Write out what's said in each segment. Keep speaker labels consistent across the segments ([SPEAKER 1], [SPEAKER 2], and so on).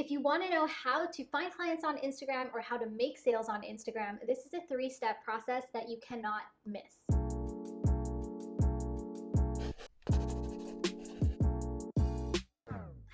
[SPEAKER 1] If you want to know how to find clients on Instagram or how to make sales on Instagram, this is a 3-step process that you cannot miss.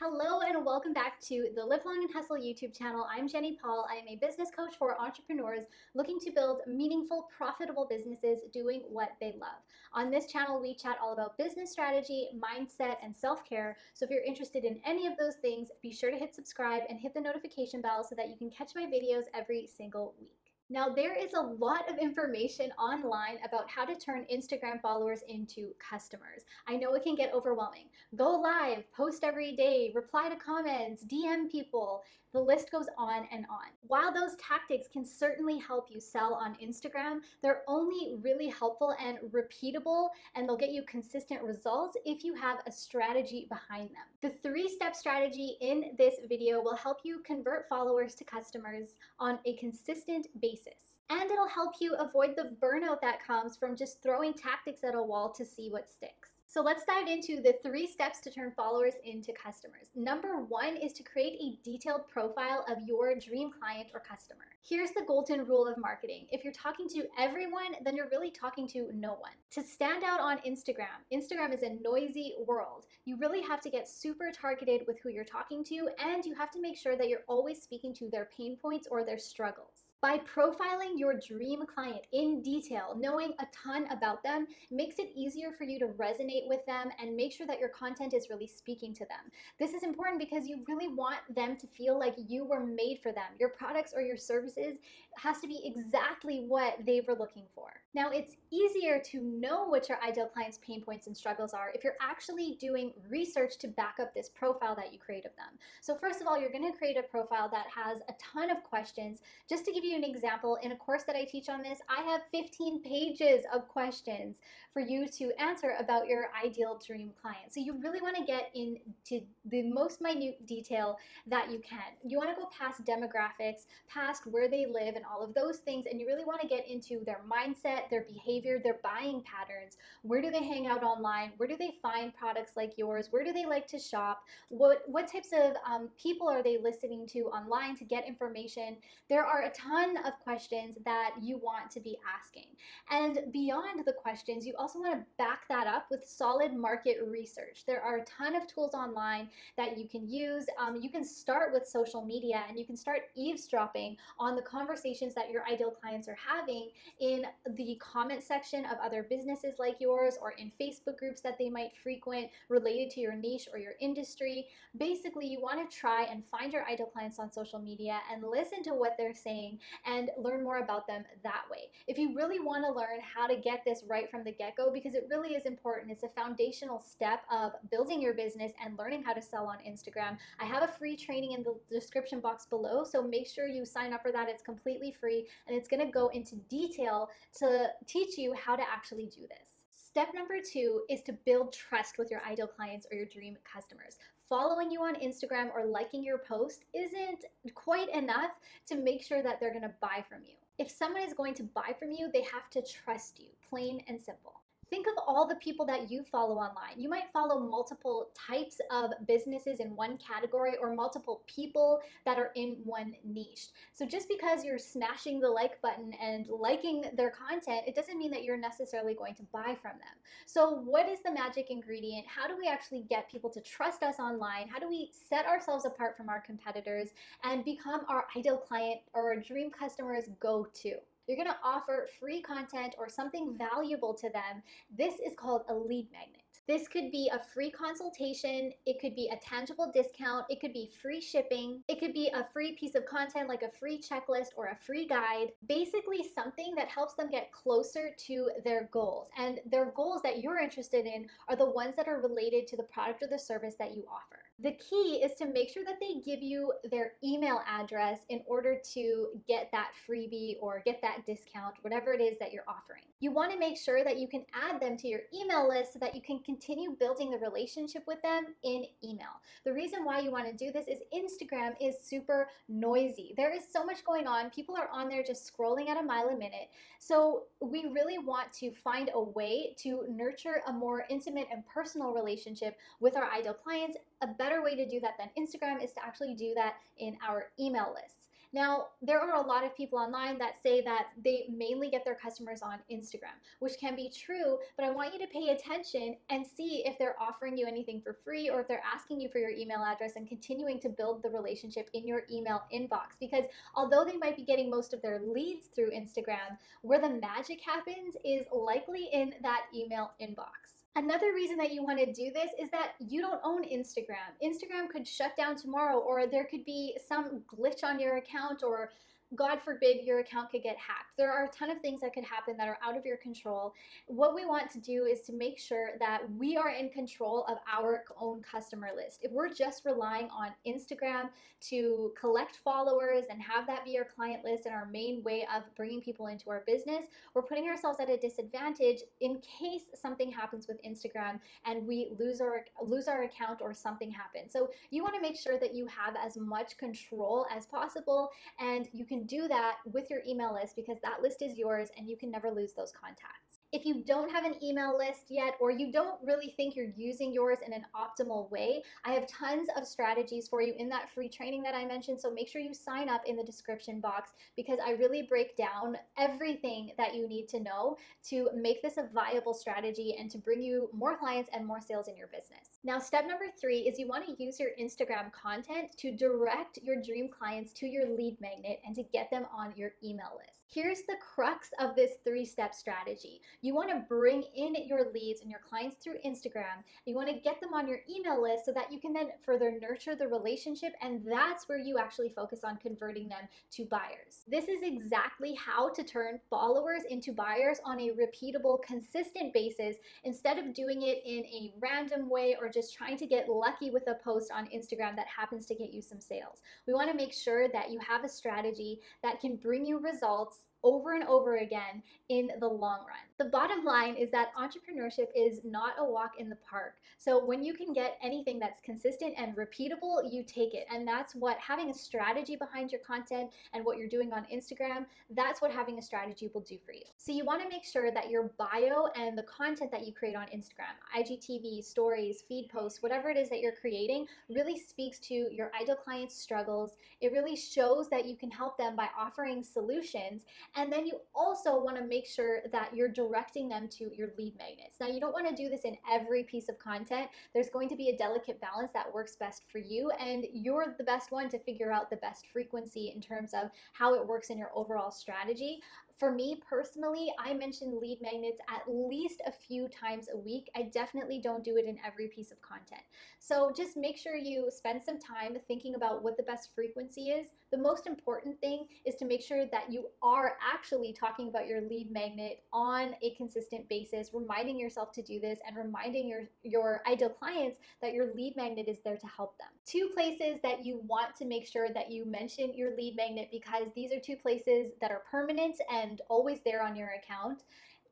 [SPEAKER 1] Hello and welcome back to the Live Long and Hustle YouTube channel. I'm Jenny Paul. I am a business coach for entrepreneurs looking to build meaningful, profitable businesses doing what they love. On this channel, we chat all about business strategy, mindset, and self-care. So if you're interested in any of those things, be sure to hit subscribe and hit the notification bell so that you can catch my videos every single week. Now, there is a lot of information online about how to turn Instagram followers into customers. I know it can get overwhelming. Go live, post every day, reply to comments, DM people. The list goes on and on. While those tactics can certainly help you sell on Instagram, they're only really helpful and repeatable, and they'll get you consistent results if you have a strategy behind them. The 3-step strategy in this video will help you convert followers to customers on a consistent basis. And it'll help you avoid the burnout that comes from just throwing tactics at a wall to see what sticks. So let's dive into the 3 steps to turn followers into customers. Number 1 is to create a detailed profile of your dream client or customer. Here's the golden rule of marketing. If you're talking to everyone, then you're really talking to no one. To stand out on Instagram, Instagram is a noisy world. You really have to get super targeted with who you're talking to, and you have to make sure that you're always speaking to their pain points or their struggles. By profiling your dream client in detail, knowing a ton about them makes it easier for you to resonate with them and make sure that your content is really speaking to them. This is important because you really want them to feel like you were made for them. Your products or your services has to be exactly what they were looking for. Now, it's easier to know what your ideal client's pain points and struggles are if you're actually doing research to back up this profile that you create of them. So first of all, you're going to create a profile that has a ton of questions. Just to give you an example, in a course that I teach on this, I have 15 pages of questions for you to answer about your ideal dream client. So you really want to get into the most minute detail that you can. You want to go past demographics, past where they live and all of those things, and you really want to get into their mindset, their behavior, their buying patterns. Where do they hang out online? Where do they find products like yours? Where do they like to shop? What types of people are they listening to online to get information? There are a ton of questions that you want to be asking. And beyond the questions, you also want to back that up with solid market research. There are a ton of tools online that you can use. You can start with social media and you can start eavesdropping on the conversations that your ideal clients are having in the comment section of other businesses like yours or in Facebook groups that they might frequent related to your niche or your industry. Basically, you want to try and find your ideal clients on social media and listen to what they're saying and learn more about them that way. If you really want to learn how to get this right from the get-go, because it really is important, it's a foundational step of building your business and learning how to sell on Instagram. I have a free training in the description box below, so make sure you sign up for that. It's completely free and it's going to go into detail to teach you how to actually do this. Step number 2 is to build trust with your ideal clients or your dream customers. Following you on Instagram or liking your post isn't quite enough to make sure that they're going to buy from you. If someone is going to buy from you, they have to trust you, plain and simple. Think of all the people that you follow online. You might follow multiple types of businesses in one category or multiple people that are in one niche. So just because you're smashing the like button and liking their content, it doesn't mean that you're necessarily going to buy from them. So what is the magic ingredient? How do we actually get people to trust us online? How do we set ourselves apart from our competitors and become our ideal client or our dream customer's go-to? You're going to offer free content or something valuable to them. This is called a lead magnet. This could be a free consultation, it could be a tangible discount, it could be free shipping, it could be a free piece of content like a free checklist or a free guide. Basically something that helps them get closer to their goals. And their goals that you're interested in are the ones that are related to the product or the service that you offer. The key is to make sure that they give you their email address in order to get that freebie or get that discount, whatever it is that you're offering. You want to make sure that you can add them to your email list so that you can continue building the relationship with them in email. The reason why you want to do this is Instagram is super noisy. There is so much going on. People are on there just scrolling at a mile a minute. So we really want to find a way to nurture a more intimate and personal relationship with our ideal clients a better way to do that than Instagram is to actually do that in our email lists. Now, there are a lot of people online that say that they mainly get their customers on Instagram, which can be true, but I want you to pay attention and see if they're offering you anything for free or if they're asking you for your email address and continuing to build the relationship in your email inbox. Because although they might be getting most of their leads through Instagram, where the magic happens is likely in that email inbox. Another reason that you want to do this is that you don't own Instagram. Instagram could shut down tomorrow, or there could be some glitch on your account, or God forbid your account could get hacked. There are a ton of things that could happen that are out of your control. What we want to do is to make sure that we are in control of our own customer list. If we're just relying on Instagram to collect followers and have that be our client list and our main way of bringing people into our business, we're putting ourselves at a disadvantage in case something happens with Instagram and we lose our account or something happens. So you want to make sure that you have as much control as possible, and you can do that with your email list because that list is yours and you can never lose those contacts. If you don't have an email list yet, or you don't really think you're using yours in an optimal way, I have tons of strategies for you in that free training that I mentioned. So make sure you sign up in the description box because I really break down everything that you need to know to make this a viable strategy and to bring you more clients and more sales in your business. Now, step number 3 is you want to use your Instagram content to direct your dream clients to your lead magnet and to get them on your email list. Here's the crux of this 3-step strategy. You want to bring in your leads and your clients through Instagram. You want to get them on your email list so that you can then further nurture the relationship, and that's where you actually focus on converting them to buyers. This is exactly how to turn followers into buyers on a repeatable, consistent basis instead of doing it in a random way or just trying to get lucky with a post on Instagram that happens to get you some sales. We want to make sure that you have a strategy that can bring you results over and over again in the long run. The bottom line is that entrepreneurship is not a walk in the park. So when you can get anything that's consistent and repeatable, you take it. And that's what having a strategy behind your content and what you're doing on Instagram, that's what having a strategy will do for you. So you want to make sure that your bio and the content that you create on Instagram, IGTV, stories, feed posts, whatever it is that you're creating, really speaks to your ideal clients' struggles. It really shows that you can help them by offering solutions. And then you also want to make sure that you're directing them to your lead magnets. Now, you don't want to do this in every piece of content. There's going to be a delicate balance that works best for you, and you're the best one to figure out the best frequency in terms of how it works in your overall strategy. For me personally, I mention lead magnets at least a few times a week. I definitely don't do it in every piece of content. So just make sure you spend some time thinking about what the best frequency is. The most important thing is to make sure that you are actually talking about your lead magnet on a consistent basis, reminding yourself to do this and reminding your ideal clients that your lead magnet is there to help them. 2 places that you want to make sure that you mention your lead magnet, because these are 2 places that are permanent and always there on your account.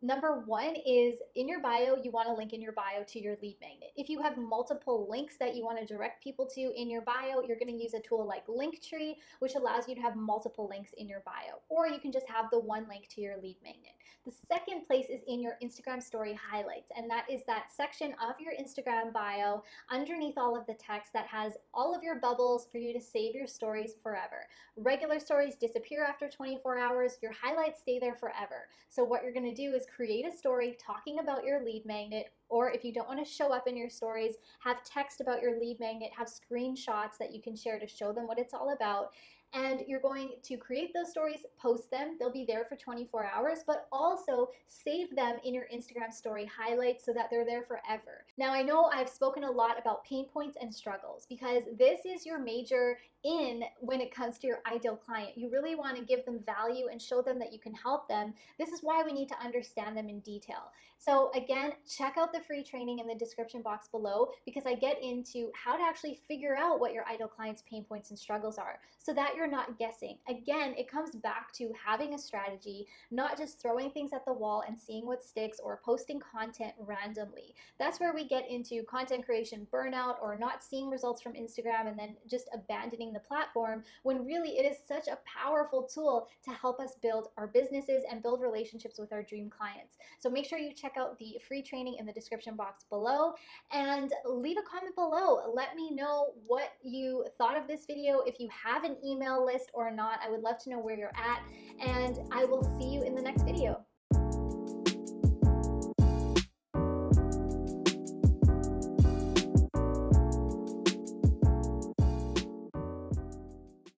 [SPEAKER 1] Number 1 is in your bio. You want to link in your bio to your lead magnet. If you have multiple links that you want to direct people to in your bio, you're going to use a tool like Linktree, which allows you to have multiple links in your bio, or you can just have the one link to your lead magnet. The second place is in your Instagram story highlights, and that is that section of your Instagram bio underneath all of the text that has all of your bubbles for you to save your stories forever. Regular stories disappear after 24 hours. Your highlights stay there forever. So what you're going to do is create a story talking about your lead magnet, or if you don't want to show up in your stories, have text about your lead magnet, have screenshots that you can share to show them what it's all about. And you're going to create those stories, post them. They'll be there for 24 hours, but also save them in your Instagram story highlights so that they're there forever. Now, I know I've spoken a lot about pain points and struggles because this is your major in when it comes to your ideal client. You really want to give them value and show them that you can help them. This is why we need to understand them in detail. So again, check out the free training in the description box below because I get into how to actually figure out what your ideal client's pain points and struggles are so that you're you're not guessing. Again, it comes back to having a strategy, not just throwing things at the wall and seeing what sticks or posting content randomly. That's where we get into content creation burnout, or not seeing results from Instagram and then just abandoning the platform, when really it is such a powerful tool to help us build our businesses and build relationships with our dream clients. So make sure you check out the free training in the description box below, and leave a comment below. Let me know what you thought of this video. If you have an email list or not, I would love to know where you're at, and I will see you in the next video.